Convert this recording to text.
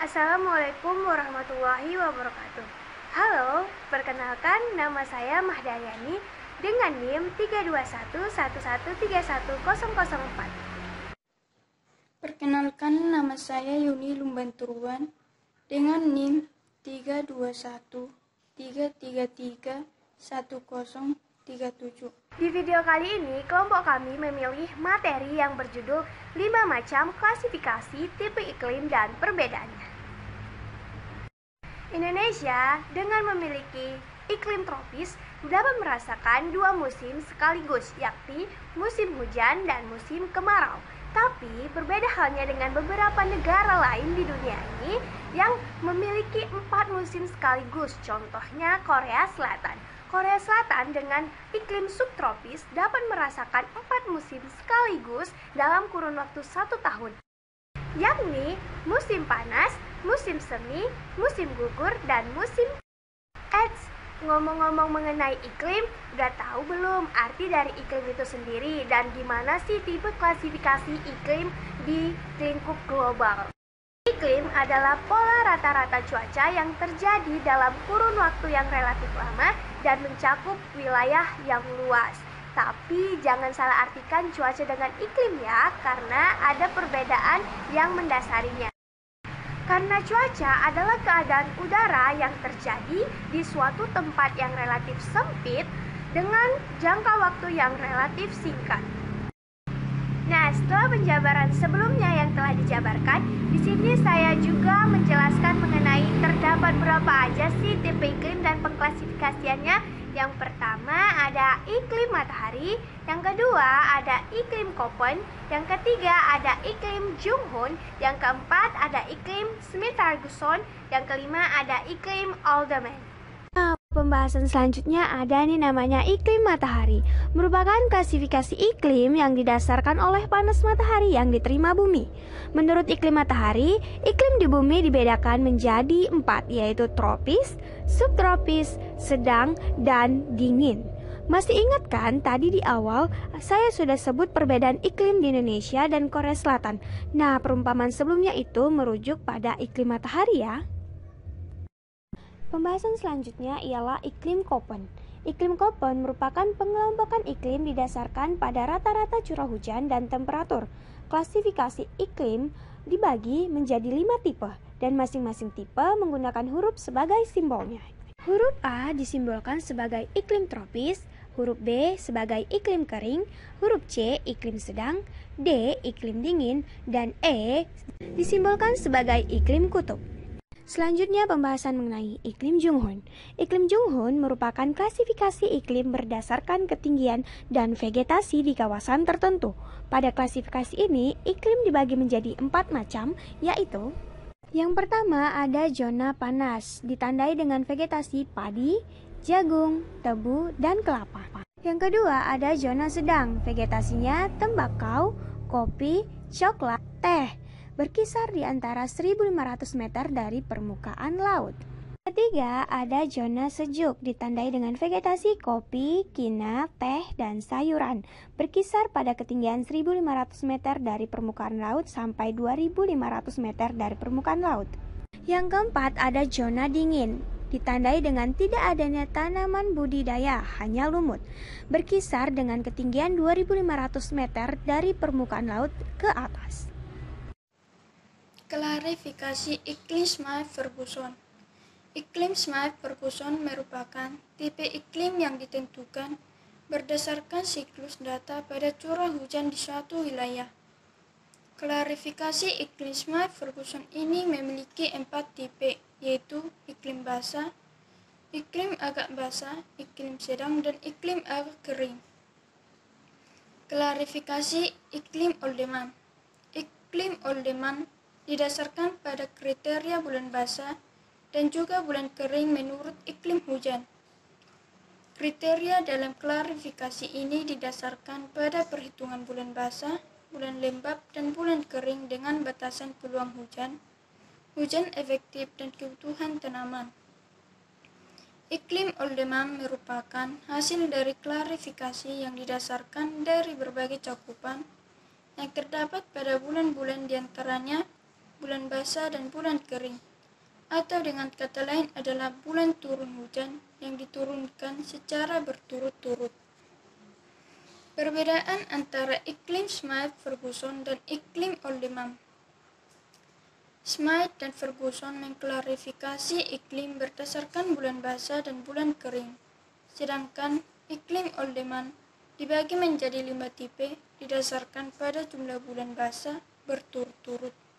Assalamualaikum warahmatullahi wabarakatuh. Halo, perkenalkan nama saya Mahdayani dengan NIM 32111313004. Perkenalkan, nama saya Yuni Lumbanturuan dengan NIM 321333137. Di video kali ini, kelompok kami memilih materi yang berjudul 5 macam klasifikasi tipe iklim dan perbedaannya. Indonesia dengan memiliki iklim tropis dapat merasakan dua musim sekaligus, yakni musim hujan dan musim kemarau. Tapi berbeda halnya dengan beberapa negara lain di dunia ini yang memiliki 4 musim sekaligus, contohnya Korea Selatan. Korea Selatan dengan iklim subtropis dapat merasakan 4 musim sekaligus dalam kurun waktu 1 tahun, yakni musim panas, musim semi, musim gugur, dan musim ngomong-ngomong mengenai iklim, udah tahu belum arti dari iklim itu sendiri dan gimana sih tipe klasifikasi iklim di lingkup global? Iklim adalah pola rata-rata cuaca yang terjadi dalam kurun waktu yang relatif lama dan mencakup wilayah yang luas. Tapi jangan salah artikan cuaca dengan iklim ya, karena ada perbedaan yang mendasarinya. Karena cuaca adalah keadaan udara yang terjadi di suatu tempat yang relatif sempit dengan jangka waktu yang relatif singkat. Nah, setelah penjabaran sebelumnya yang telah dijabarkan, di sini saya juga menjelaskan mengenai terdapat berapa aja sih tipe iklim dan pengklasifikasiannya. Yang pertama ada iklim matahari, yang kedua ada iklim Köppen, yang ketiga ada iklim Junghun, yang keempat ada iklim Smith-Ferguson, yang kelima ada iklim Alderman. Nah, pembahasan selanjutnya ada nih namanya iklim matahari. Merupakan klasifikasi iklim yang didasarkan oleh panas matahari yang diterima bumi. Menurut iklim matahari, iklim di bumi dibedakan menjadi 4, yaitu tropis, subtropis, sedang, dan dingin. Masih ingat kan tadi di awal saya sudah sebut perbedaan iklim di Indonesia dan Korea Selatan. Nah, perumpamaan sebelumnya itu merujuk pada iklim matahari ya. Pembahasan selanjutnya ialah iklim Köppen. Iklim Köppen merupakan pengelompokan iklim didasarkan pada rata-rata curah hujan dan temperatur. Klasifikasi iklim dibagi menjadi 5 tipe dan masing-masing tipe menggunakan huruf sebagai simbolnya. Huruf A disimbolkan sebagai iklim tropis, huruf B sebagai iklim kering, huruf C iklim sedang, D iklim dingin, dan E disimbolkan sebagai iklim kutub. Selanjutnya pembahasan mengenai iklim Junghun. Iklim Junghun merupakan klasifikasi iklim berdasarkan ketinggian dan vegetasi di kawasan tertentu. Pada klasifikasi ini, iklim dibagi menjadi 4 macam, yaitu yang pertama ada zona panas, ditandai dengan vegetasi padi, jagung, tebu, dan kelapa. Yang kedua ada zona sedang, vegetasinya tembakau, kopi, coklat, teh, berkisar di antara 1.500 meter dari permukaan laut. Ketiga, ada zona sejuk, ditandai dengan vegetasi kopi, kina, teh, dan sayuran, berkisar pada ketinggian 1.500 meter dari permukaan laut sampai 2.500 meter dari permukaan laut. Yang keempat, ada zona dingin, ditandai dengan tidak adanya tanaman budidaya, hanya lumut, berkisar dengan ketinggian 2.500 meter dari permukaan laut ke atas. Klasifikasi iklim Smith-Ferguson. Iklim Smith-Ferguson merupakan tipe iklim yang ditentukan berdasarkan siklus data pada curah hujan di suatu wilayah. Klasifikasi iklim Smith-Ferguson ini memiliki 4 tipe, yaitu iklim basah, iklim agak basah, iklim sedang, dan iklim agak kering. Klasifikasi iklim Alderman. Iklim Alderman didasarkan pada kriteria bulan basah dan juga bulan kering menurut iklim hujan. Kriteria dalam klasifikasi ini didasarkan pada perhitungan bulan basah, bulan lembab, dan bulan kering dengan batasan peluang hujan, hujan efektif, dan kebutuhan tanaman. Iklim Alderman merupakan hasil dari klasifikasi yang didasarkan dari berbagai cakupan yang terdapat pada bulan-bulan diantaranya bulan basah, dan bulan kering. Atau dengan kata lain adalah bulan turun hujan yang diturunkan secara berturut-turut. Perbedaan antara iklim Smyth-Ferguson dan iklim Oldham. Smyth dan Ferguson mengklarifikasi iklim berdasarkan bulan basah dan bulan kering, sedangkan iklim Oldham dibagi menjadi 5 tipe didasarkan pada jumlah bulan basah berturut-turut.